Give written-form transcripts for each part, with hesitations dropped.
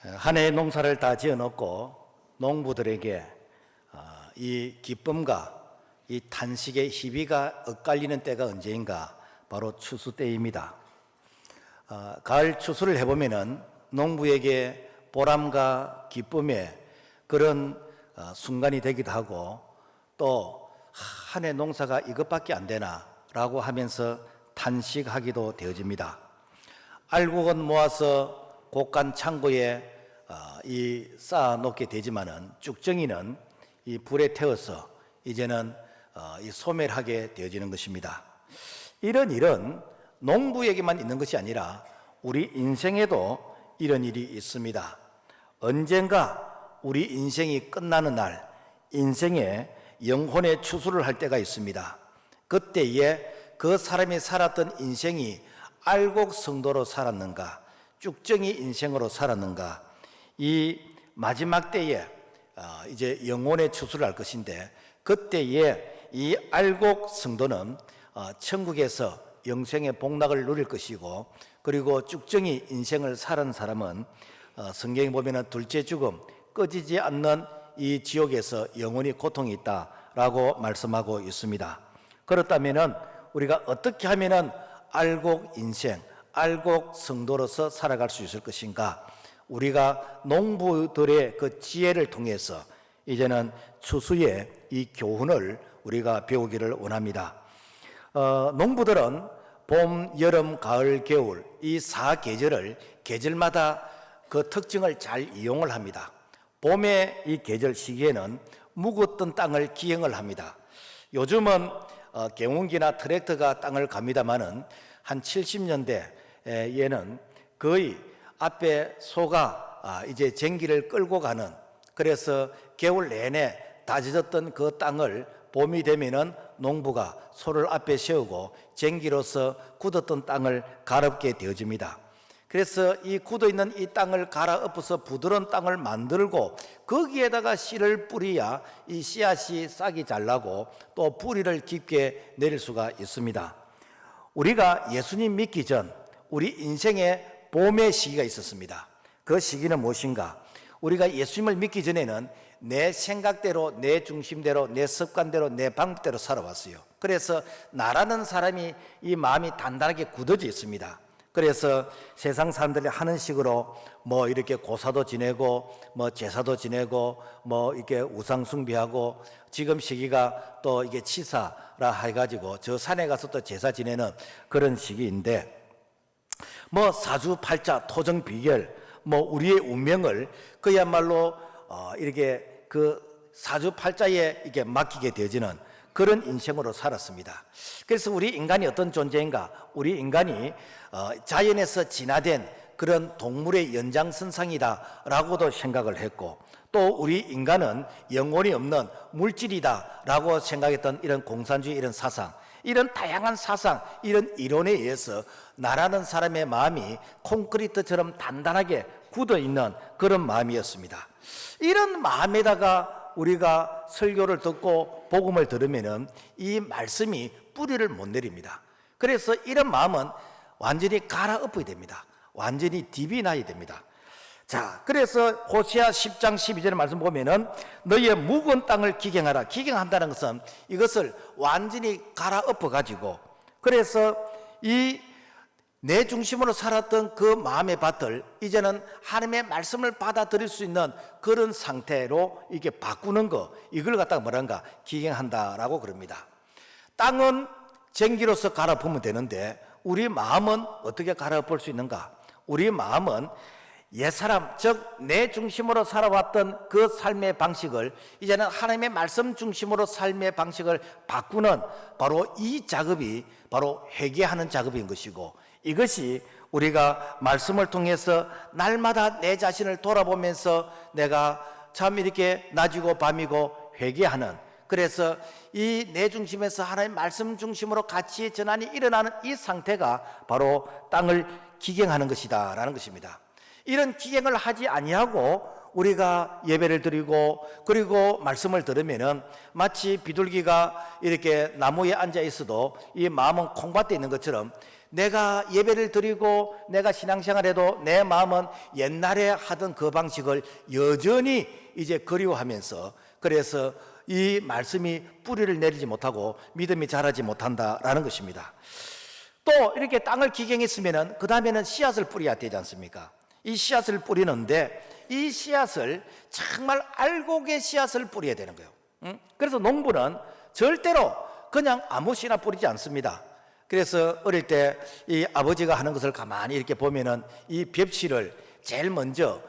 한 해의 농사를 다 지어놓고 농부들에게 이 기쁨과 이 탄식의 희비가 엇갈리는 때가 언제인가? 바로 추수 때입니다. 가을 추수를 해보면은 농부에게 보람과 기쁨의 그런 순간이 되기도 하고, 또 한 해 농사가 이것밖에 안 되나 라고 하면서 탄식하기도 되어집니다. 알곡은 모아서 곡간 창고에 쌓아 놓게 되지만은 쭉정이는 이 불에 태워서 이제는 이 소멸하게 되어지는 것입니다. 이런 일은 농부에게만 있는 것이 아니라 우리 인생에도 이런 일이 있습니다. 언젠가 우리 인생이 끝나는 날, 인생의 영혼의 추수를 할 때가 있습니다. 그때에 그 사람이 살았던 인생이 알곡 성도로 살았는가, 쭉정이 인생으로 살았는가, 이 마지막 때에 이제 영혼의 추수를 할 것인데, 그때에 이 알곡 성도는 천국에서 영생의 복락을 누릴 것이고, 그리고 쭉정이 인생을 살은 사람은 성경에 보면은 둘째 죽음, 꺼지지 않는 이 지옥에서 영원히 고통이 있다라고 말씀하고 있습니다. 그렇다면은 우리가 어떻게 하면은 알곡 인생, 알곡 성도로서 살아갈 수 있을 것인가? 우리가 농부들의 그 지혜를 통해서 이제는 추수의 이 교훈을 우리가 배우기를 원합니다. 농부들은 봄, 여름, 가을, 겨울 이 4계절을 계절마다 그 특징을 잘 이용을 합니다. 봄의 이 계절 시기에는 묵었던 땅을 기행을 합니다. 요즘은 경운기나 트랙터가 땅을 갑니다마는 한 70년대에는 거의 앞에 소가 이제 쟁기를 끌고 가는, 그래서 겨울 내내 다져졌던 그 땅을 봄이 되면은 농부가 소를 앞에 세우고 쟁기로서 굳었던 땅을 가롭게 되어집니다. 그래서 이 굳어있는 이 땅을 갈아엎어서 부드러운 땅을 만들고 거기에다가 씨를 뿌려야 이 씨앗이 싹이 잘 나고 또 뿌리를 깊게 내릴 수가 있습니다. 우리가 예수님 믿기 전 우리 인생에 봄의 시기가 있었습니다. 그 시기는 무엇인가? 우리가 예수님을 믿기 전에는 내 생각대로, 내 중심대로, 내 습관대로, 내 방법대로 살아왔어요. 그래서 나라는 사람이 이 마음이 단단하게 굳어져 있습니다. 그래서 세상 사람들이 하는 식으로 뭐 이렇게 고사도 지내고 뭐 제사도 지내고 뭐 이렇게 우상 숭배하고, 지금 시기가 또 이게 치사라 해가지고 저 산에 가서 또 제사 지내는 그런 시기인데, 뭐 사주팔자, 토정비결, 뭐 우리의 운명을 그야말로 이렇게 그 사주팔자에 이렇게 맡기게 되어지는 그런 인생으로 살았습니다. 그래서 우리 인간이 어떤 존재인가? 우리 인간이 자연에서 진화된 그런 동물의 연장선상이다라고도 생각을 했고, 또 우리 인간은 영혼이 없는 물질이다라고 생각했던 이런 공산주의 이런 사상, 이런 다양한 사상, 이런 이론에 의해서 나라는 사람의 마음이 콘크리트처럼 단단하게 굳어있는 그런 마음이었습니다. 이런 마음에다가 우리가 설교를 듣고 복음을 들으면은 이 말씀이 뿌리를 못 내립니다. 그래서 이런 마음은 완전히 갈아엎어야 됩니다. 완전히 딥이 나야 됩니다. 자, 그래서 호세아 10장 12절의 말씀 보면은 너희의 묵은 땅을 기경하라. 기경한다는 것은 이것을 완전히 갈아엎어 가지고, 그래서 이 내 중심으로 살았던 그 마음의 밭을 이제는 하나님의 말씀을 받아들일 수 있는 그런 상태로 이렇게 바꾸는 거, 이걸 갖다가 뭐란가? 기경한다라고 그럽니다. 땅은 쟁기로서 갈아엎으면 되는데 우리 마음은 어떻게 갈아엎을 수 있는가? 우리 마음은 옛사람, 즉 내 중심으로 살아왔던 그 삶의 방식을 이제는 하나님의 말씀 중심으로 삶의 방식을 바꾸는 바로 이 작업이 바로 회개하는 작업인 것이고, 이것이 우리가 말씀을 통해서 날마다 내 자신을 돌아보면서 내가 참 이렇게 낮이고 밤이고 회개하는, 그래서 이 내 중심에서 하나님 말씀 중심으로 가치의 전환이 일어나는 이 상태가 바로 땅을 기경하는 것이다 라는 것입니다. 이런 기경을 하지 아니하고 우리가 예배를 드리고 그리고 말씀을 들으면은 마치 비둘기가 이렇게 나무에 앉아 있어도 이 마음은 콩밭에 있는 것처럼 내가 예배를 드리고 내가 신앙생활해도 내 마음은 옛날에 하던 그 방식을 여전히 이제 그리워하면서, 그래서 이 말씀이 뿌리를 내리지 못하고 믿음이 자라지 못한다라는 것입니다. 또 이렇게 땅을 기경했으면은 그 다음에는 씨앗을 뿌려야 되지 않습니까? 이 씨앗을 뿌리는데 이 씨앗을 정말 알곡의 씨앗을 뿌려야 되는 거예요. 그래서 농부는 절대로 그냥 아무 씨나 뿌리지 않습니다. 그래서 어릴 때 이 아버지가 하는 것을 가만히 이렇게 보면은 이 벽실을 제일 먼저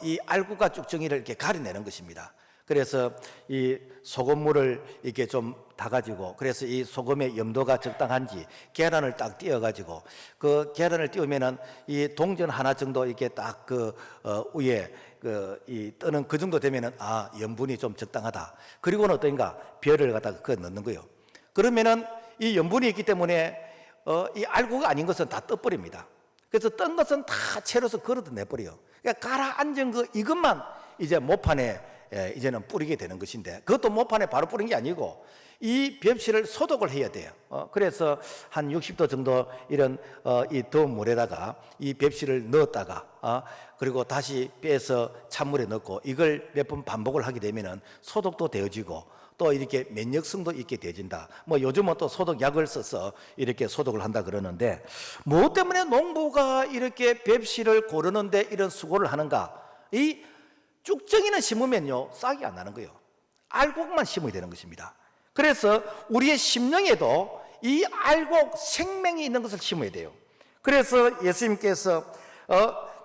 이 알곡과 쭉정이를 이렇게 가려내는 것입니다. 그래서 이 소금물을 이렇게 좀 타가지고, 그래서 이 소금의 염도가 적당한지 계란을 딱 띄어가지고, 그 계란을 띄우면은 이 동전 하나 정도 이렇게 딱 그 위에 이 뜨는 그 정도 되면은 아, 염분이 좀 적당하다. 그리고는 어떤가 별을 갖다가 그 넣는 거예요. 그러면은 이 염분이 있기 때문에 이 알고가 아닌 것은 다 떠버립니다. 그래서 뜬 것은 다 채로서 걸어도 내버려요. 그러니까 가라앉은 이것만 이제 모판에 이제는 뿌리게 되는 것인데, 그것도 모판에 바로 뿌린 게 아니고 이 벽실을 소독을 해야 돼요. 그래서 한 60도 정도 이런 이 더운 물에다가 이 벽실을 넣었다가 그리고 다시 빼서 찬물에 넣고 이걸 몇 번 반복을 하게 되면은 소독도 되어지고 또 이렇게 면역성도 있게 되어진다. 뭐 요즘은 또 소독약을 써서 이렇게 소독을 한다 그러는데, 무엇 때문에 농부가 이렇게 벽실을 고르는데 이런 수고를 하는가? 이 쭉정이는 심으면요 싹이 안 나는 거예요. 알곡만 심어야 되는 것입니다. 그래서 우리의 심령에도 이 알곡 생명이 있는 것을 심어야 돼요. 그래서 예수님께서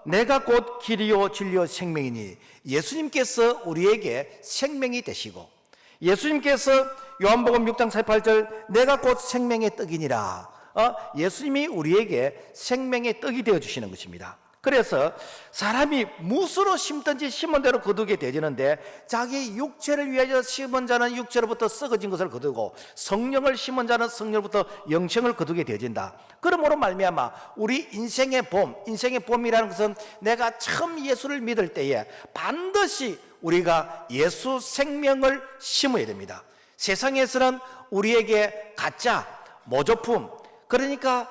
내가 곧 길이요 진리요 생명이니, 예수님께서 우리에게 생명이 되시고, 예수님께서 요한복음 6장 48절 내가 곧 생명의 떡이니라, 예수님이 우리에게 생명의 떡이 되어주시는 것입니다. 그래서 사람이 무엇으로 심든지 심은 대로 거두게 되지는데, 자기 육체를 위하여 심은 자는 육체로부터 썩어진 것을 거두고 성령을 심은 자는 성령부터 영생을 거두게 되어진다. 그러므로 말미암아 우리 인생의 봄이라는 것은 내가 처음 예수를 믿을 때에 반드시 우리가 예수 생명을 심어야 됩니다. 세상에서는 우리에게 가짜 모조품, 그러니까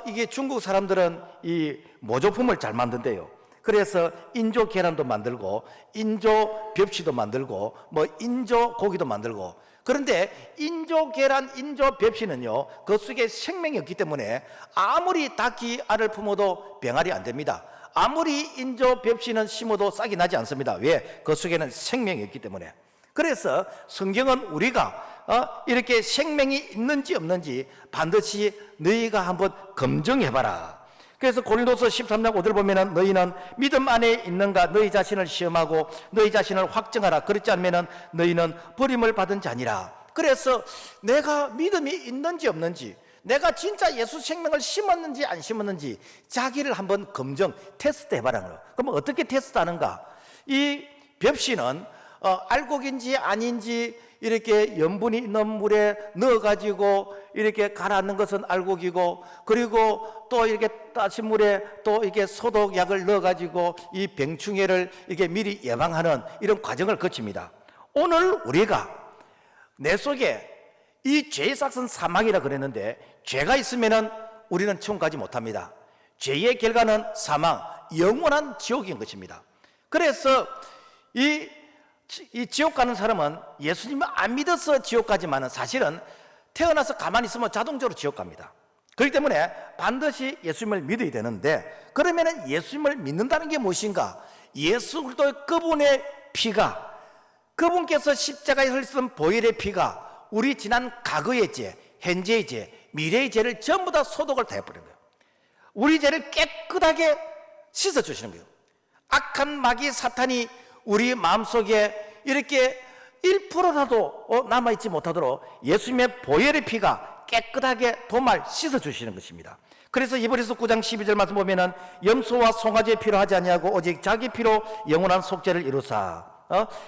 이게 중국 사람들은 이 모조품을 잘 만든대요. 그래서 인조 계란도 만들고 인조 벽시도 만들고 뭐 인조 고기도 만들고, 그런데 인조 계란, 인조 벽시는요 그 속에 생명이 없기 때문에 아무리 닭이 알을 품어도 병아리 안 됩니다. 아무리 인조 벽시는 심어도 싹이 나지 않습니다. 왜? 그 속에는 생명이 있기 때문에. 그래서 성경은 우리가 이렇게 생명이 있는지 없는지 반드시 너희가 한번 검증해봐라. 그래서 고린도서 13장 5절 보면은 너희는 믿음 안에 있는가 너희 자신을 시험하고 너희 자신을 확증하라. 그렇지 않으면 너희는 버림을 받은 자니라. 그래서 내가 믿음이 있는지 없는지, 내가 진짜 예수 생명을 심었는지 안 심었는지 자기를 한번 검증, 테스트 해봐라는 거예요. 그럼 어떻게 테스트하는가? 이 벽시는 알곡인지 아닌지 이렇게 염분이 있는 물에 넣어가지고 이렇게 가라앉는 것은 알곡이고, 그리고 또 이렇게 따신 물에 또 이렇게 소독약을 넣어가지고 이 병충해를 이렇게 미리 예방하는 이런 과정을 거칩니다. 오늘 우리가 내 속에 이 죄의 삭은 사망이라 그랬는데, 죄가 있으면은 우리는 천국 가지 못합니다. 죄의 결과는 사망, 영원한 지옥인 것입니다. 그래서 이 지옥 가는 사람은 예수님을 안 믿어서 지옥 가지만은 사실은 태어나서 가만히 있으면 자동적으로 지옥 갑니다. 그렇기 때문에 반드시 예수님을 믿어야 되는데, 그러면은 예수님을 믿는다는 게 무엇인가? 예수 그리스도의 그분의 피가, 그분께서 십자가에 흘리신 보혈의 피가 우리 지난 과거의 죄, 현재의 죄, 미래의 죄를 전부 다 소독을 다 해버린 거예요. 우리 죄를 깨끗하게 씻어주시는 거예요. 악한 마귀 사탄이 우리 마음속에 이렇게 1%라도 남아있지 못하도록 예수님의 보혈의 피가 깨끗하게 도말 씻어주시는 것입니다. 그래서 히브리서 9장 12절 말씀 보면은 염소와 송아지의 피로 하지 아니하고 오직 자기 피로 영원한 속죄를 이루사.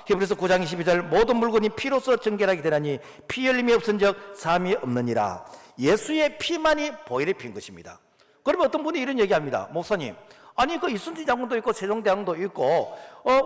히브리서 9장 22절 모든 물건이 피로서 정결하게 되나니 피 흘림이 없은즉 사함이 없느니라. 예수의 피만이 보혈의 피인 것입니다. 그러면 어떤 분이 이런 얘기합니다. 목사님, 아니 그 이순신 장군도 있고 세종대왕도 있고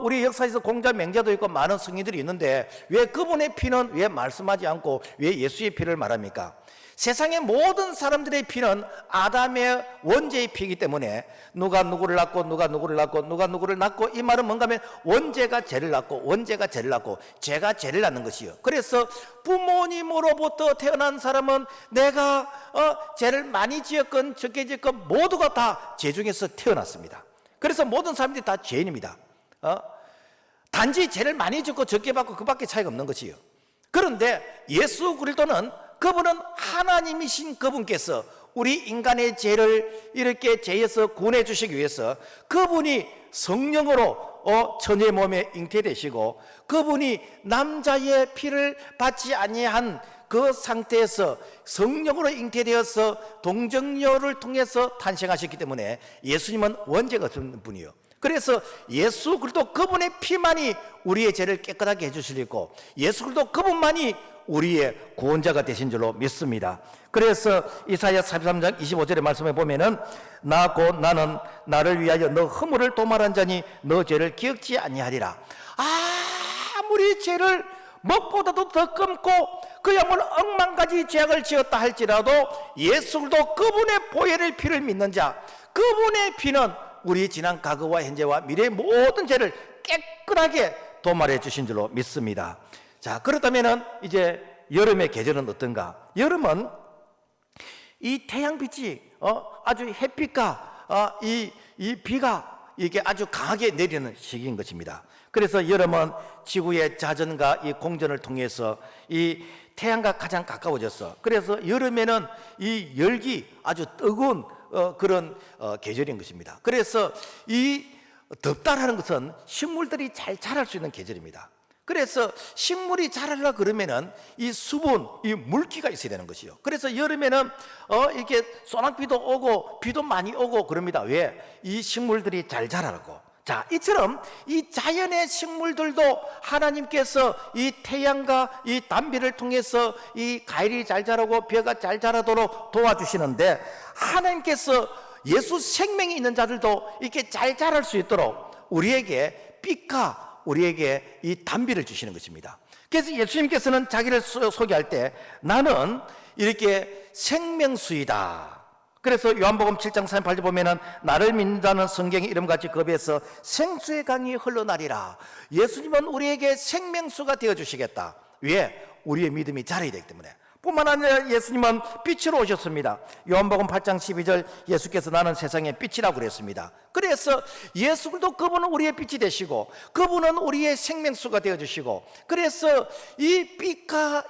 우리 역사에서 공자 맹자도 있고 많은 성인들이 있는데 왜 그분의 피는 왜 말씀하지 않고 왜 예수의 피를 말합니까? 세상의 모든 사람들의 피는 아담의 원죄의 피이기 때문에 누가 누구를 낳고 누가 누구를 낳고 누가 누구를 낳고, 이 말은 뭔가 하면 원죄가 죄를 낳고 원죄가 죄를 낳고 죄가 죄를 낳는 것이요. 그래서 부모님으로부터 태어난 사람은 내가 죄를 많이 지었건 적게 지었건 모두가 다 죄 중에서 태어났습니다. 그래서 모든 사람들이 다 죄인입니다. 단지 죄를 많이 짓고 적게 받고 그밖에 차이가 없는 것이요. 그런데 예수 그리스도는, 그분은 하나님이신 그분께서 우리 인간의 죄를 이렇게 죄에서 구원해 주시기 위해서 그분이 성령으로 처녀의 몸에 잉태되시고, 그분이 남자의 피를 받지 아니한 그 상태에서 성령으로 잉태되어서 동정녀를 통해서 탄생하셨기 때문에 예수님은 원죄가 없는 분이요. 그래서 예수 그리스도 그분의 피만이 우리의 죄를 깨끗하게 해주시고, 예수 그리스도 그분만이 우리의 구원자가 되신 줄로 믿습니다. 그래서 이사야 43장 25절의 말씀에 보면은 나 곧 나는 나를 위하여 너 허물을 도말한 자니 너 죄를 기억지 아니하리라. 아무리 죄를 먹보다도 더 검고 그야말로 억만가지 죄악을 지었다 할지라도 예수 그리스도 그분의 보혈의 피를 믿는 자, 그분의 피는 우리 지난 과거와 현재와 미래의 모든 죄를 깨끗하게 도말해 주신 줄로 믿습니다. 자, 그렇다면은 이제 여름의 계절은 어떤가? 여름은 이 태양빛이 아주 햇빛과 이 비가 이게 아주 강하게 내리는 시기인 것입니다. 그래서 여름은 지구의 자전과 이 공전을 통해서 이 태양과 가장 가까워졌어. 그래서 여름에는 이 열기 아주 뜨거운 그런 계절인 것입니다. 그래서 이 덥다라는 것은 식물들이 잘 자랄 수 있는 계절입니다. 그래서 식물이 자라려 그러면은 이 수분, 이 물기가 있어야 되는 것이요. 그래서 여름에는 이렇게 소낙비도 오고 비도 많이 오고 그럽니다. 왜? 이 식물들이 잘 자라고. 자, 이처럼 이 자연의 식물들도 하나님께서 이 태양과 이 단비를 통해서 이 과일이 잘 자라고 벼가 잘 자라도록 도와주시는데, 하나님께서 예수 생명이 있는 자들도 이렇게 잘 자랄 수 있도록 우리에게 빛과 우리에게 이 단비를 주시는 것입니다. 그래서 예수님께서는 자기를 소개할 때 나는 이렇게 생명수이다. 그래서 요한복음 7장 38절 보면은 나를 믿는다는 성경의 이름같이 그 배에서 생수의 강이 흘러나리라. 예수님은 우리에게 생명수가 되어주시겠다. 왜? 우리의 믿음이 자라야 되기 때문에. 뿐만 아니라 예수님은 빛으로 오셨습니다. 요한복음 8장 12절 예수께서 나는 세상의 빛이라고 그랬습니다. 그래서 예수 그리스도 그분은 우리의 빛이 되시고 그분은 우리의 생명수가 되어주시고, 그래서 이 빛과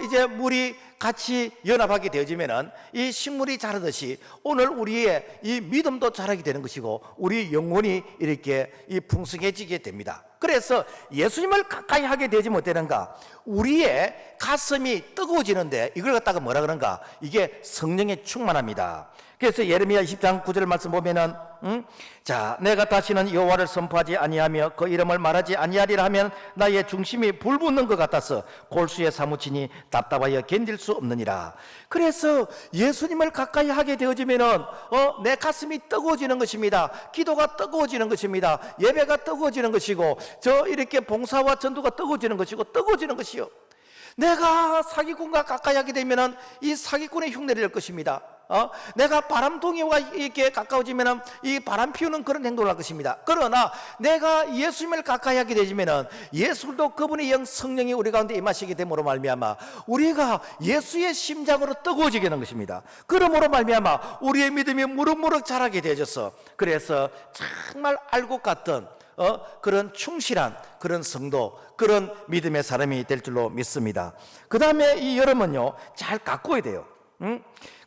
이제 물이 같이 연합하게 되어지면은 이 식물이 자라듯이 오늘 우리의 이 믿음도 자라게 되는 것이고 우리 영혼이 이렇게 풍성해지게 됩니다. 그래서 예수님을 가까이 하게 되지 못되는가? 우리의 가슴이 뜨거워지는데 이걸 갖다가 뭐라 그런가? 이게 성령의 충만합니다. 그래서 예레미야 20장 9절 말씀 보면은 자, 내가 다시는 여호와를 선포하지 아니하며 그 이름을 말하지 아니하리라 하면 나의 중심이 불붙는 것 같아서 골수에 사무치니 답답하여 견딜 수 없느니라. 그래서 예수님을 가까이 하게 되어지면은 내 가슴이 뜨거워지는 것입니다. 기도가 뜨거워지는 것입니다. 예배가 뜨거워지는 것이고 이렇게 봉사와 전도가 뜨거워지는 것이고 뜨거워지는 것이요. 내가 사기꾼과 가까이 하게 되면은 이 사기꾼의 흉내를 낼 것입니다. 내가 바람둥이와 이렇게 가까워지면은 이 바람 피우는 그런 행동을 할 것입니다. 그러나 내가 예수님을 가까이 하게 되지면은 예수도 그분의 영 성령이 우리 가운데 임하시게 됨으로 말미암아 우리가 예수의 심장으로 뜨거워지게 되는 것입니다. 그러므로 말미암아 우리의 믿음이 무럭무럭 자라게 되어져서, 그래서 정말 알곡 같던 그런 충실한 그런 성도, 그런 믿음의 사람이 될 줄로 믿습니다. 그 다음에 이 여름은요 잘 가꾸어야 돼요.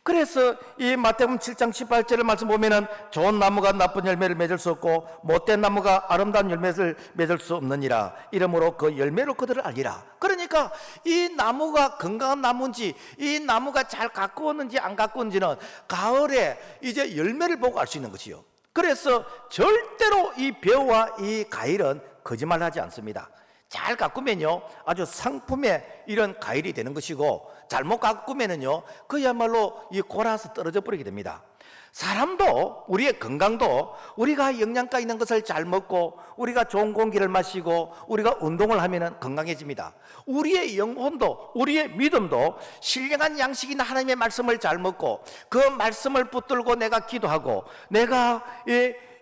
그래서 이 마태복음 7장 18절의 말씀 보면은 좋은 나무가 나쁜 열매를 맺을 수 없고 못된 나무가 아름다운 열매를 맺을 수 없느니라. 이러므로 그 열매로 그들을 알리라. 그러니까 이 나무가 건강한 나무인지 이 나무가 잘 가꾸었는지 안 가꾸었는지는 가을에 이제 열매를 보고 알 수 있는 것이요. 그래서 절대로 이 벼와 이 과일은 거짓말하지 않습니다. 잘 가꾸면요 아주 상품의 이런 과일이 되는 것이고, 잘못 가꾸면은요 그야말로 이 골아서 떨어져 버리게 됩니다. 사람도, 우리의 건강도 우리가 영양가 있는 것을 잘 먹고 우리가 좋은 공기를 마시고 우리가 운동을 하면 건강해집니다. 우리의 영혼도, 우리의 믿음도 신령한 양식인 하나님의 말씀을 잘 먹고 그 말씀을 붙들고 내가 기도하고 내가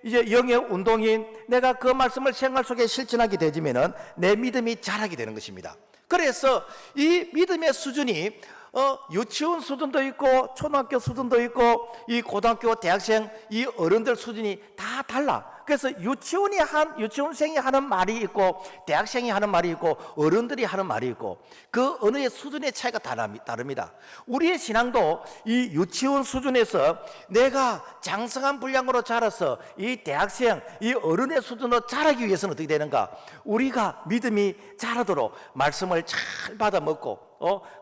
이제 영의 운동인 내가 그 말씀을 생활 속에 실천하게 되지면은 내 믿음이 자라게 되는 것입니다. 그래서 이 믿음의 수준이 유치원 수준도 있고 초등학교 수준도 있고 이 고등학교 대학생 이 어른들 수준이 다 달라. 그래서 유치원생이 하는 말이 있고 대학생이 하는 말이 있고 어른들이 하는 말이 있고 그 언어의 수준의 차이가 다릅니다. 우리의 신앙도 이 유치원 수준에서 내가 장성한 분량으로 자라서 이 대학생, 이 어른의 수준으로 자라기 위해서는 어떻게 되는가? 우리가 믿음이 자라도록 말씀을 잘 받아 먹고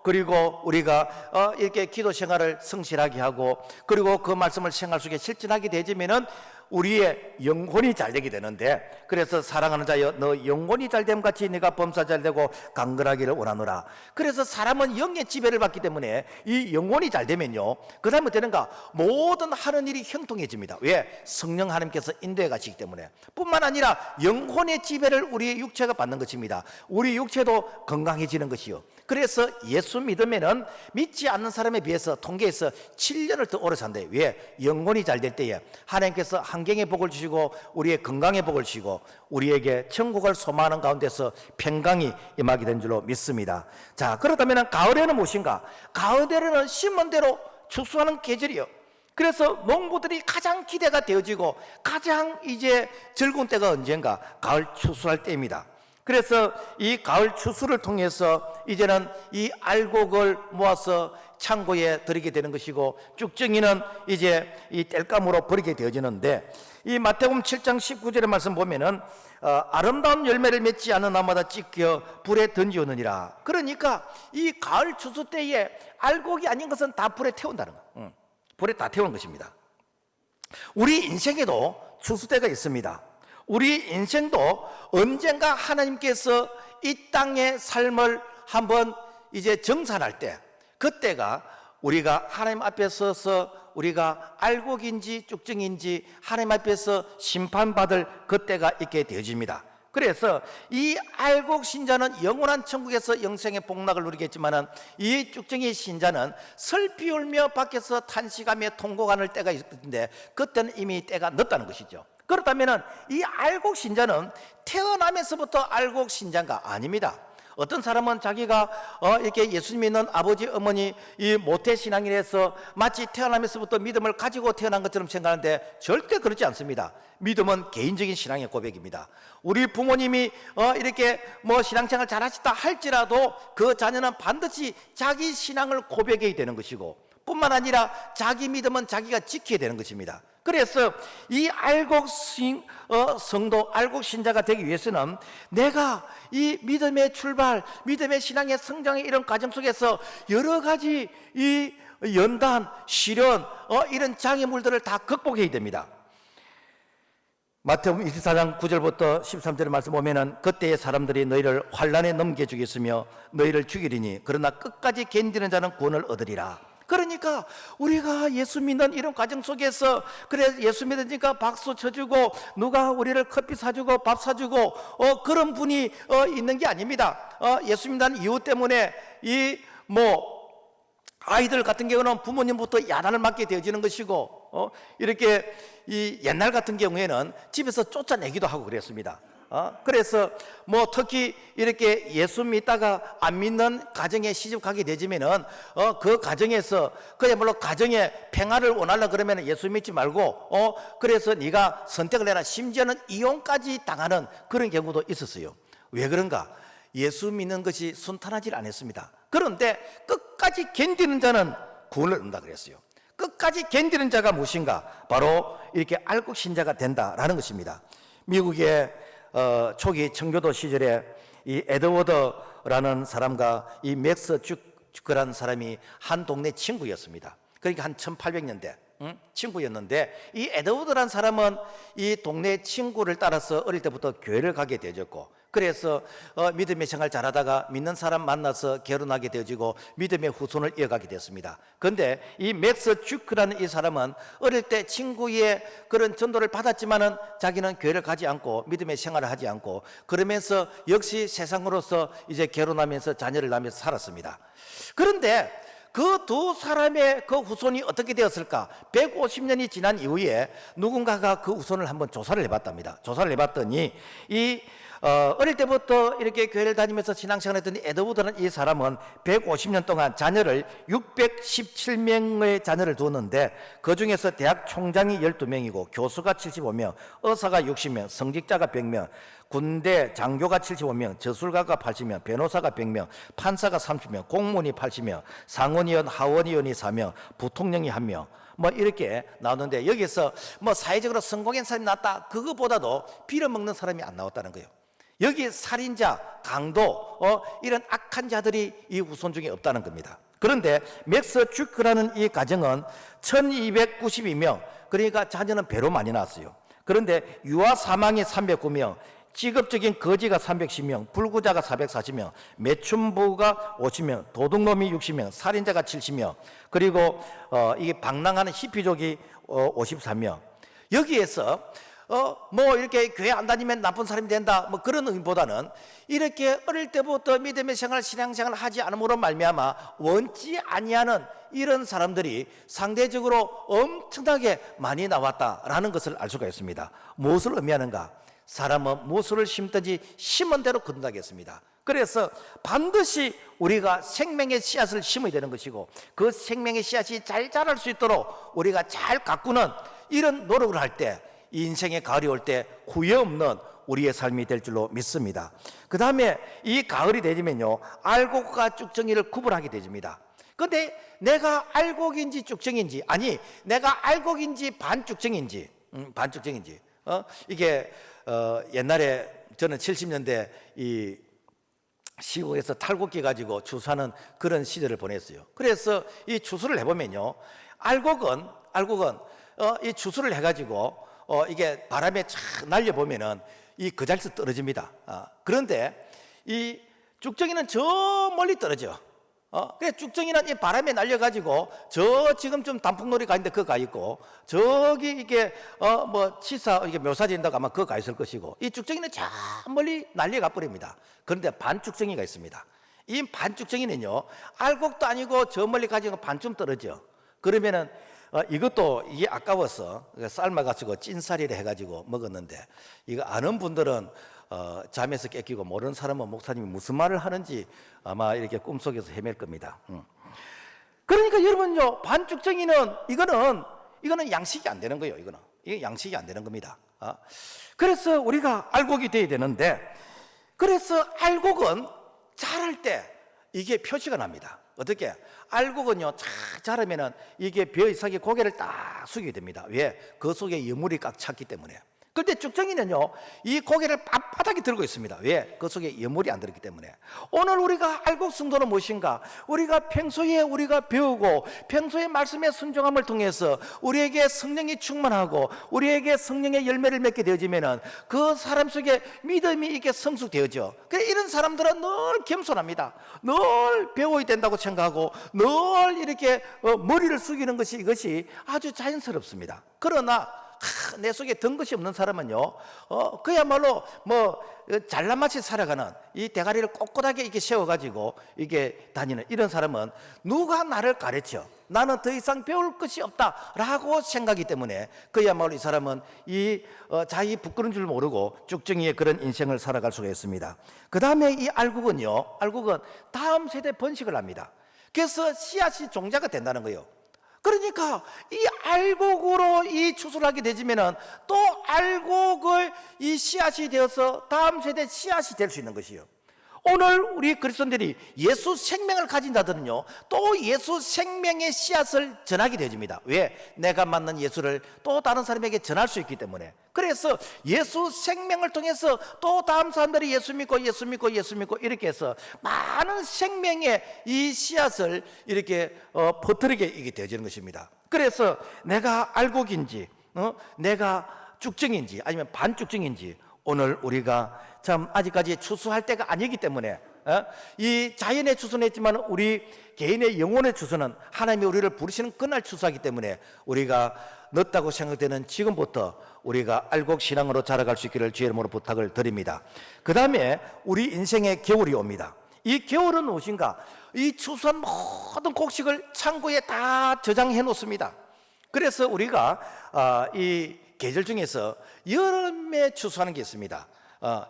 그리고 우리가 이렇게 기도 생활을 성실하게 하고 그리고 그 말씀을 생활 속에 실천하게 되지면은 우리의 영혼이 잘 되게 되는데, 그래서 사랑하는 자여 너 영혼이 잘됨 같이 네가 범사 잘 되고 강건하기를 원하노라. 그래서 사람은 영의 지배를 받기 때문에 이 영혼이 잘 되면요 그 다음에 되는가? 모든 하는 일이 형통해집니다. 왜? 성령 하나님께서 인도해 가시기 때문에. 뿐만 아니라 영혼의 지배를 우리의 육체가 받는 것입니다. 우리 육체도 건강해지는 것이요. 그래서 예수 믿으면은 믿지 않는 사람에 비해서 통계에서 7년을 더 오래 산대요. 왜? 영혼이 잘 될 때에 하나님께서 환경의 복을 주시고 우리의 건강의 복을 주시고 우리에게 천국을 소망하는 가운데서 평강이 임하게 된 줄로 믿습니다. 자, 그렇다면 가을에는 무엇인가? 가을에는 심은 대로 추수하는 계절이요. 그래서 농부들이 가장 기대가 되어지고 가장 이제 즐거운 때가 언젠가? 가을 추수할 때입니다. 그래서 이 가을 추수를 통해서 이제는 이 알곡을 모아서 창고에 들이게 되는 것이고 쭉정이는 이제 이 땔감으로 버리게 되어지는데, 이 마태복음 7장 19절의 말씀 보면은 아름다운 열매를 맺지 않은 나무마다 찢겨 불에 던지우느니라. 그러니까 이 가을 추수 때에 알곡이 아닌 것은 다 불에 태운다는 거. 불에 다 태우는 것입니다. 우리 인생에도 추수 때가 있습니다. 우리 인생도 언젠가 하나님께서 이 땅의 삶을 한번 이제 정산할 때, 그때가 우리가 하나님 앞에 서서 우리가 알곡인지 쭉정인지 하나님 앞에서 심판받을 그때가 있게 되어집니다. 그래서 이 알곡 신자는 영원한 천국에서 영생의 복락을 누리겠지만은 이 쭉정이 신자는 슬피 울며 밖에서 탄식하며 통곡하는 때가 있는데 그때는 이미 때가 늦다는 것이죠. 그렇다면 이 알곡 신자는 태어나면서부터 알곡 신자가 아닙니다. 어떤 사람은 자기가 이렇게 예수 믿는 아버지 어머니 이 모태 신앙이라서 마치 태어나면서부터 믿음을 가지고 태어난 것처럼 생각하는데 절대 그렇지 않습니다. 믿음은 개인적인 신앙의 고백입니다. 우리 부모님이 이렇게 뭐 신앙생활 잘하시다 할지라도 그 자녀는 반드시 자기 신앙을 고백해야 되는 것이고 뿐만 아니라 자기 믿음은 자기가 지켜야 되는 것입니다. 그래서 이 알곡 성도, 알곡 신자가 되기 위해서는 내가 이 믿음의 출발, 믿음의 신앙의 성장의 이런 과정 속에서 여러 가지 이 연단, 시련, 이런 장애물들을 다 극복해야 됩니다. 마태복음 24장 9절부터 13절의 말씀 보면은 그때의 사람들이 너희를 환난에 넘겨주겠으며 너희를 죽이리니 그러나 끝까지 견디는 자는 구원을 얻으리라. 그러니까 우리가 예수 믿는 이런 과정 속에서 그래 예수 믿으니까 박수 쳐주고 누가 우리를 커피 사주고 밥 사주고 그런 분이 있는 게 아닙니다. 예수 믿는 이유 때문에 이 아이들 같은 경우는 부모님부터 야단을 맞게 되어지는 것이고 이렇게 이 옛날 같은 경우에는 집에서 쫓아내기도 하고 그랬습니다. 그래서 특히 이렇게 예수 믿다가 안 믿는 가정에 시집 가게 되지면은 그 가정에서 그야말로 가정의 평화를 원하려 그러면 예수 믿지 말고 그래서 네가 선택을 해라, 심지어는 이혼까지 당하는 그런 경우도 있었어요. 왜 그런가? 예수 믿는 것이 순탄하지 않았습니다. 그런데 끝까지 견디는 자는 구원을 얻는다 그랬어요. 끝까지 견디는 자가 무엇인가? 바로 이렇게 알곡 신자가 된다라는 것입니다. 미국의 초기 청교도 시절에 이 에드워드라는 사람과 이 맥스 주크라는 사람이 한 동네 친구였습니다. 그러니까 한 1800년대 친구였는데 이 에드워드라는 사람은 이 동네 친구를 따라서 어릴 때부터 교회를 가게 되어졌고, 그래서 믿음의 생활 잘하다가 믿는 사람 만나서 결혼하게 되어지고 믿음의 후손을 이어가게 됐습니다. 그런데 이 맥스 주크라는 이 사람은 어릴 때 친구의 그런 전도를 받았지만은 자기는 교회를 가지 않고 믿음의 생활을 하지 않고, 그러면서 역시 세상으로서 이제 결혼하면서 자녀를 낳으면서 살았습니다. 그런데 그 두 사람의 그 후손이 어떻게 되었을까? 150년이 지난 이후에 누군가가 그 후손을 한번 조사를 해봤답니다. 조사를 해봤더니 이 어릴 때부터 이렇게 교회를 다니면서 신앙생활을 했던 에드워드라는 이 사람은 150년 동안 자녀를 617명의 자녀를 두었는데, 그 중에서 대학 총장이 12명이고 교수가 75명, 의사가 60명, 성직자가 100명, 군대 장교가 75명, 저술가가 80명, 변호사가 100명, 판사가 30명, 공무원이 80명, 상원의원, 하원의원이 4명, 부통령이 1명, 뭐 이렇게 나오는데, 여기서 뭐 사회적으로 성공한 사람이 나왔다, 그거보다도 빌어먹는 사람이 안 나왔다는 거예요. 여기 살인자, 강도, 이런 악한 자들이 이 후손 중에 없다는 겁니다. 그런데 맥스 주크라는 이 가정은 1292명, 그러니까 자녀는 배로 많이 낳았어요. 그런데 유아 사망이 309명, 직업적인 거지가 310명, 불구자가 440명, 매춘부가 50명, 도둑놈이 60명, 살인자가 70명, 그리고 이게 방랑하는 히피족이 54명. 여기에서 뭐 이렇게 교회 안 다니면 나쁜 사람이 된다, 뭐 그런 의미보다는 이렇게 어릴 때부터 믿음의 생활, 신앙생활을 하지 않음으로 말미암아 원치 아니하는 이런 사람들이 상대적으로 엄청나게 많이 나왔다라는 것을 알 수가 있습니다. 무엇을 의미하는가? 사람은 무엇을 심든지 심은 대로 거둔다겠습니다. 그래서 반드시 우리가 생명의 씨앗을 심어야 되는 것이고, 그 생명의 씨앗이 잘 자랄 수 있도록 우리가 잘 가꾸는 이런 노력을 할 때, 인생의 가을이 올 때 후회 없는 우리의 삶이 될 줄로 믿습니다. 그 다음에 이 가을이 되면요, 알곡과 쭉정이를 구분하게 되집니다. 근데 내가 알곡인지 쭉정인지, 아니 내가 알곡인지 반쭉정인지, 반쭉정인지, 이게 옛날에 저는 70년대 이 시골에서 탈곡기 가지고 추수하는 그런 시절을 보냈어요. 그래서 이 추수를 해보면요, 알곡은 이 추수를 해가지고 이게 바람에 착 날려보면은 이 그 자리에서 떨어집니다. 그런데 이 쭉정이는 저 멀리 떨어져. 그래 쭉정이는 이 바람에 날려가지고 저 지금 좀 단풍놀이 가 있는데 그거 가 있고, 저기 이게 뭐 치사 이게 묘사진다고 아마 그거 가 있을 것이고, 이 쭉정이는 저 멀리 날려가 버립니다. 그런데 반쭉정이가 있습니다. 이 반쭉정이는요, 알곡도 아니고 저 멀리 가지고 반쯤 떨어져. 그러면은 이것도 이게 아까워서 삶아가지고 찐살이를 해가지고 먹었는데, 이거 아는 분들은 잠에서 깨끼고, 모르는 사람은 목사님이 무슨 말을 하는지 아마 이렇게 꿈속에서 헤맬 겁니다. 그러니까 여러분요, 반죽정이는 이거는 양식이 안 되는 거예요. 이게 양식이 안 되는 겁니다. 그래서 우리가 알곡이 돼야 되는데, 그래서 알곡은 자랄 때 이게 표시가 납니다. 어떻게? 알곡은요, 착 자라면은 이게 벼 이삭이 고개를 딱 숙이게 됩니다. 왜? 그 속에 여물이 꽉 찼기 때문에. 그런데 쭉정이는요, 이 고개를 빳빳하게 들고 있습니다. 왜? 그 속에 여물이 안 들었기 때문에. 오늘 우리가 알곡 성도는 무엇인가? 우리가 평소에 우리가 배우고 평소에 말씀의 순종함을 통해서 우리에게 성령이 충만하고 우리에게 성령의 열매를 맺게 되어지면은 그 사람 속에 믿음이 이렇게 성숙되어져. 그래, 이런 사람들은 늘 겸손합니다. 늘 배워야 된다고 생각하고 늘 이렇게 머리를 숙이는 것이, 이것이 아주 자연스럽습니다. 그러나 내 속에 든 것이 없는 사람은요, 그야말로 뭐 잘난 맛이 살아가는 이 대가리를 꼿꼿하게 이렇게 세워가지고 이게 다니는 이런 사람은 누가 나를 가르쳐? 나는 더 이상 배울 것이 없다라고 생각하기 때문에 그야말로 이 사람은 자기 부끄러운 줄 모르고 쭉정이의 그런 인생을 살아갈 수가 있습니다. 그 다음에 이 알곡은 다음 세대 번식을 합니다. 그래서 씨앗이 종자가 된다는 거예요. 그러니까 이 알곡으로 이 추수를 하게 되지면은 또 알곡을 이 씨앗이 되어서 다음 세대 씨앗이 될 수 있는 것이요. 오늘 우리 그리스도인들이 예수 생명을 가진 자들은요, 또 예수 생명의 씨앗을 전하게 되어집니다. 왜? 내가 만난 예수를 또 다른 사람에게 전할 수 있기 때문에. 그래서 예수 생명을 통해서 또 다음 사람들이 예수 믿고 이렇게 해서 많은 생명의 이 씨앗을 이렇게 퍼뜨리게 되어지는 것입니다. 그래서 내가 알곡인지 내가 쭉정인지 아니면 반쭉정인지, 오늘 우리가 참 아직까지 추수할 때가 아니기 때문에 이 자연의 추수는 했지만 우리 개인의 영혼의 추수는 하나님이 우리를 부르시는 그날 추수하기 때문에 우리가 늦다고 생각되는 지금부터 우리가 알곡 신앙으로 자라갈 수 있기를 주의 이름으로 부탁을 드립니다. 그 다음에 우리 인생의 겨울이 옵니다. 이 겨울은 무엇인가? 이 추수한 모든 곡식을 창고에 다 저장해 놓습니다. 그래서 우리가 이 계절 중에서 여름에 추수하는 게 있습니다.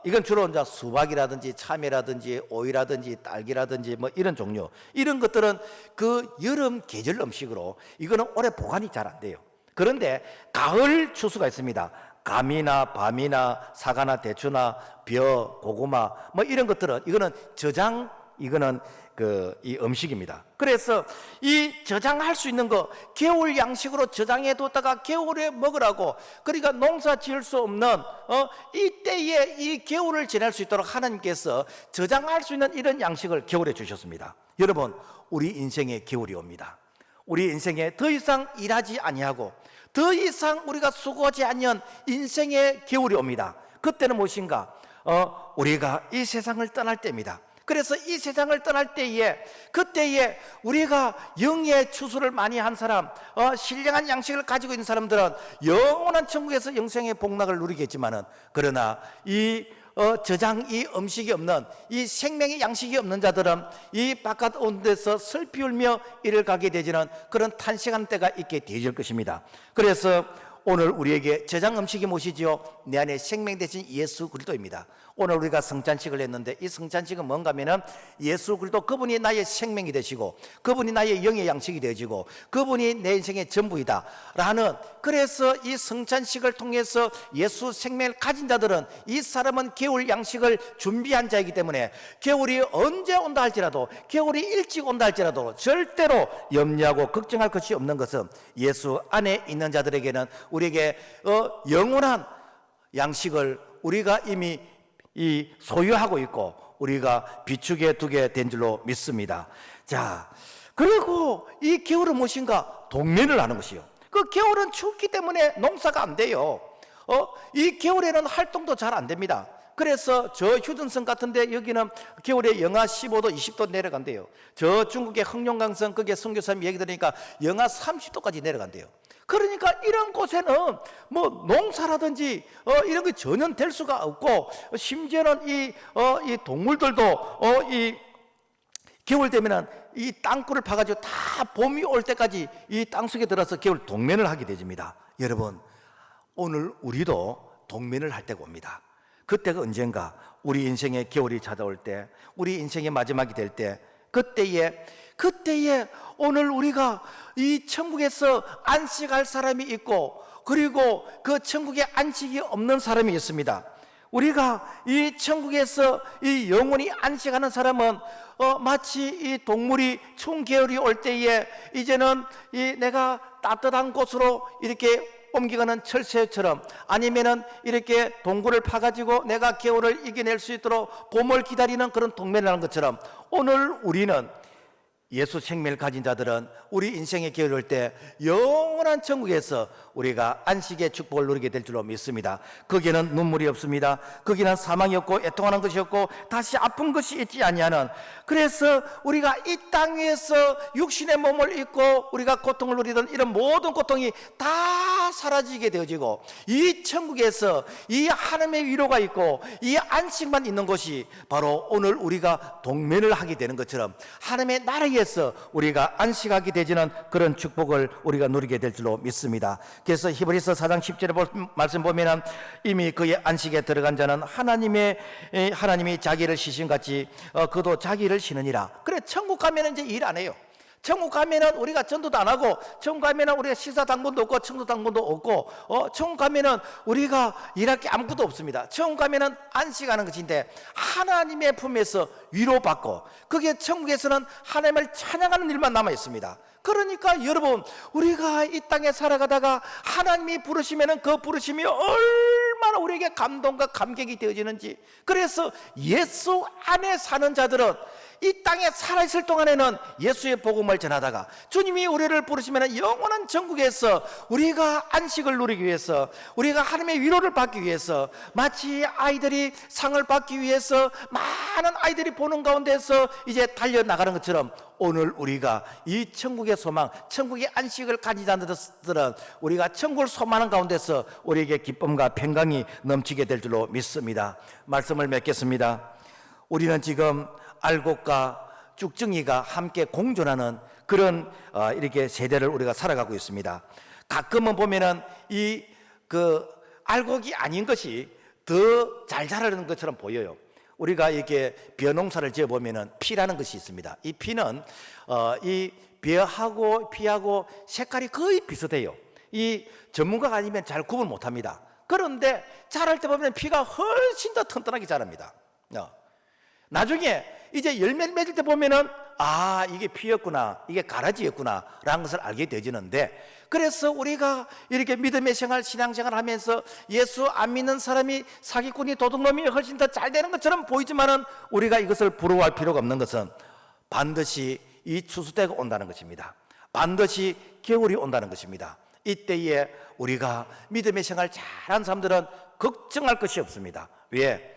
이건 주로 이제 수박이라든지 참외라든지 오이라든지 딸기라든지 뭐 이런 종류, 이런 것들은 그 여름 계절 음식으로 이거는 오래 보관이 잘 안 돼요. 그런데 가을 추수가 있습니다. 감이나 밤이나 사과나 대추나 벼, 고구마 뭐 이런 것들은 이거는 저장, 이거는 이 음식입니다. 그래서 이 저장할 수 있는 거 겨울 양식으로 저장해 뒀다가 겨울에 먹으라고, 그러니까 농사 지을 수 없는 이때에 이 겨울을 지낼 수 있도록 하나님께서 저장할 수 있는 이런 양식을 겨울에 주셨습니다. 여러분, 우리 인생에 겨울이 옵니다. 우리 인생에 더 이상 일하지 아니하고 더 이상 우리가 수고하지 않는 인생의 겨울이 옵니다. 그때는 무엇인가? 우리가 이 세상을 떠날 때입니다. 그래서 이 세상을 떠날 때에, 그때에 우리가 영의 추수를 많이 한 사람, 신령한 양식을 가지고 있는 사람들은 영원한 천국에서 영생의 복락을 누리겠지만은, 그러나 이 저장, 이 음식이 없는, 이 생명의 양식이 없는 자들은 이 바깥 온 데서 슬피 울며 이를 가게 되지는 그런 탄식하는 때가 있게 되질 것입니다. 그래서 오늘 우리에게 저장 음식이 무엇이지요? 내 안에 생명 대신 예수 그리스도입니다. 오늘 우리가 성찬식을 했는데 이 성찬식은 뭔가 하면은 예수 그리스도, 그분이 나의 생명이 되시고 그분이 나의 영의 양식이 되어지고 그분이 내 인생의 전부이다 라는, 그래서 이 성찬식을 통해서 예수 생명을 가진 자들은 이 사람은 겨울 양식을 준비한 자이기 때문에 겨울이 언제 온다 할지라도, 겨울이 일찍 온다 할지라도 절대로 염려하고 걱정할 것이 없는 것은 예수 안에 있는 자들에게는 우리에게 영원한 양식을 우리가 이미 소유하고 있고 우리가 비축해 두게 된 줄로 믿습니다. 자, 그리고 이 겨울은 무엇인가? 동면을 하는 것이요. 그 겨울은 춥기 때문에 농사가 안 돼요. 이 겨울에는 활동도 잘 안 됩니다. 그래서 저 휴전성 같은데 여기는 겨울에 영하 15도, 20도 내려간대요. 저 중국의 흑룡강성, 거기에 선교사님이 얘기 들으니까 영하 30도까지 내려간대요. 그러니까 이런 곳에는 뭐 농사라든지 이런 게 전혀 될 수가 없고, 심지어는 이 동물들도 이 겨울 되면은 이 땅굴을 파가지고 다 봄이 올 때까지 이 땅속에 들어서 겨울 동면을 하게 되집니다. 여러분, 오늘 우리도 동면을 할 때가 옵니다. 그때가 언젠가? 우리 인생의 겨울이 찾아올 때, 우리 인생의 마지막이 될 때, 그때에 오늘 우리가 이 천국에서 안식할 사람이 있고, 그리고 그 천국에 안식이 없는 사람이 있습니다. 우리가 이 천국에서 이 영원히 안식하는 사람은 마치 이 동물이 추운 겨울이 올 때에 이제는 내가 따뜻한 곳으로 이렇게 옮겨가는 철새처럼, 아니면은 이렇게 동굴을 파가지고 내가 겨울을 이겨낼 수 있도록 봄을 기다리는 그런 동면을 하는 것처럼, 오늘 우리는 예수 생명을 가진 자들은 우리 인생의 겨울 올 때 영원한 천국에서 우리가 안식의 축복을 누리게 될 줄로 믿습니다. 거기에는 눈물이 없습니다. 거기는 사망이 없고 애통하는 것이 없고 다시 아픈 것이 있지 아니하는, 그래서 우리가 이 땅 위에서 육신의 몸을 입고 우리가 고통을 누리던 이런 모든 고통이 다 사라지게 되어지고, 이 천국에서 이 하나님의 위로가 있고 이 안식만 있는 것이 바로 오늘 우리가 동면을 하게 되는 것처럼 하나님의 나라에서 우리가 안식하게 되지는 그런 축복을 우리가 누리게 될 줄로 믿습니다. 그래서 히브리서 4장 10절에 말씀 보면은 이미 그의 안식에 들어간 자는 하나님이 자기를 쉬신같이 그도 자기를 쉬느니라. 그래, 천국 가면 이제 일 안 해요. 천국 가면은 우리가 전도도 안 하고, 천국 가면은 우리가 식사 당번도 없고 청소 당번도 없고, 천국 가면은 우리가 일할 게 아무것도 없습니다. 천국 가면은 안식하는 것인데 하나님의 품에서 위로받고, 그게 천국에서는 하나님을 찬양하는 일만 남아 있습니다. 그러니까 여러분, 우리가 이 땅에 살아가다가 하나님이 부르시면은 그 부르심이 얼마나 우리에게 감동과 감격이 되어지는지. 그래서 예수 안에 사는 자들은 이 땅에 살아있을 동안에는 예수의 복음을 전하다가 주님이 우리를 부르시면 영원한 천국에서 우리가 안식을 누리기 위해서, 우리가 하나님의 위로를 받기 위해서, 마치 아이들이 상을 받기 위해서 많은 아이들이 보는 가운데서 이제 달려나가는 것처럼, 오늘 우리가 이 천국의 소망, 천국의 안식을 가지지 않는 자들은 우리가 천국을 소망하는 가운데서 우리에게 기쁨과 평강이 넘치게 될 줄로 믿습니다. 말씀을 맺겠습니다. 우리는 지금 알곡과 쭉정이가 함께 공존하는 그런 이렇게 세대를 우리가 살아가고 있습니다. 가끔은 보면은 이 알곡이 아닌 것이 더 잘 자라는 것처럼 보여요. 우리가 이렇게 벼농사를 지어 보면은 피라는 것이 있습니다. 이 피는 이 벼하고 피하고 색깔이 거의 비슷해요. 이 전문가가 아니면 잘 구분 못합니다. 그런데 자랄 때 보면 피가 훨씬 더 튼튼하게 자랍니다. 나중에 이제 열매를 맺을 때 보면은 이게 피였구나, 이게 가라지였구나 라는 것을 알게 되지는데, 그래서 우리가 이렇게 믿음의 생활, 신앙생활 하면서 예수 안 믿는 사람이 사기꾼이 도둑놈이 훨씬 더 잘 되는 것처럼 보이지만은 우리가 이것을 부러워할 필요가 없는 것은 반드시 이 추수때가 온다는 것입니다. 반드시 겨울이 온다는 것입니다. 이때에 우리가 믿음의 생활 잘한 사람들은 걱정할 것이 없습니다. 왜?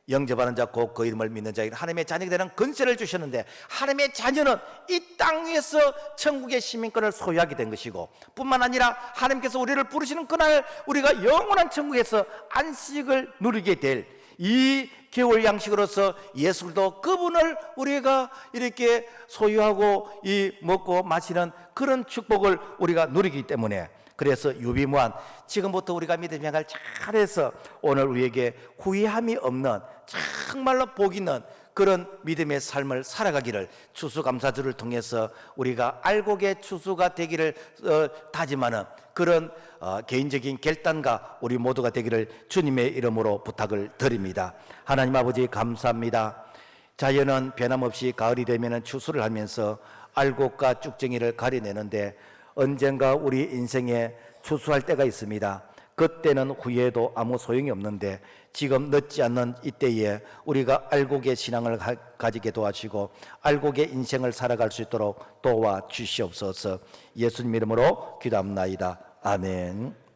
영접하는 자 곧 그 이름을 믿는 자에게 하나님의 자녀가 되는 권세를 주셨는데, 하나님의 자녀는 이 땅에서 천국의 시민권을 소유하게 된 것이고, 뿐만 아니라 하나님께서 우리를 부르시는 그날 우리가 영원한 천국에서 안식을 누리게 될 이 겨울 양식으로서 예수도 그분을 우리가 이렇게 소유하고 이 먹고 마시는 그런 축복을 우리가 누리기 때문에, 그래서 유비무한 지금부터 우리가 믿음의 생활 잘해서 오늘 우리에게 후회함이 없는 정말로 복 있는 그런 믿음의 삶을 살아가기를 추수감사주를 통해서 우리가 알곡의 추수가 되기를 다짐하는 그런 개인적인 결단과 우리 모두가 되기를 주님의 이름으로 부탁을 드립니다. 하나님 아버지 감사합니다. 자연은 변함없이 가을이 되면 추수를 하면서 알곡과 쭉정이를 가려내는데, 언젠가 우리 인생에 추수할 때가 있습니다. 그때는 후회해도 아무 소용이 없는데, 지금 늦지 않는 이때에 우리가 알곡의 신앙을 가지게 도와주시고 알곡의 인생을 살아갈 수 있도록 도와주시옵소서. 예수님 이름으로 기도합나이다. 아멘.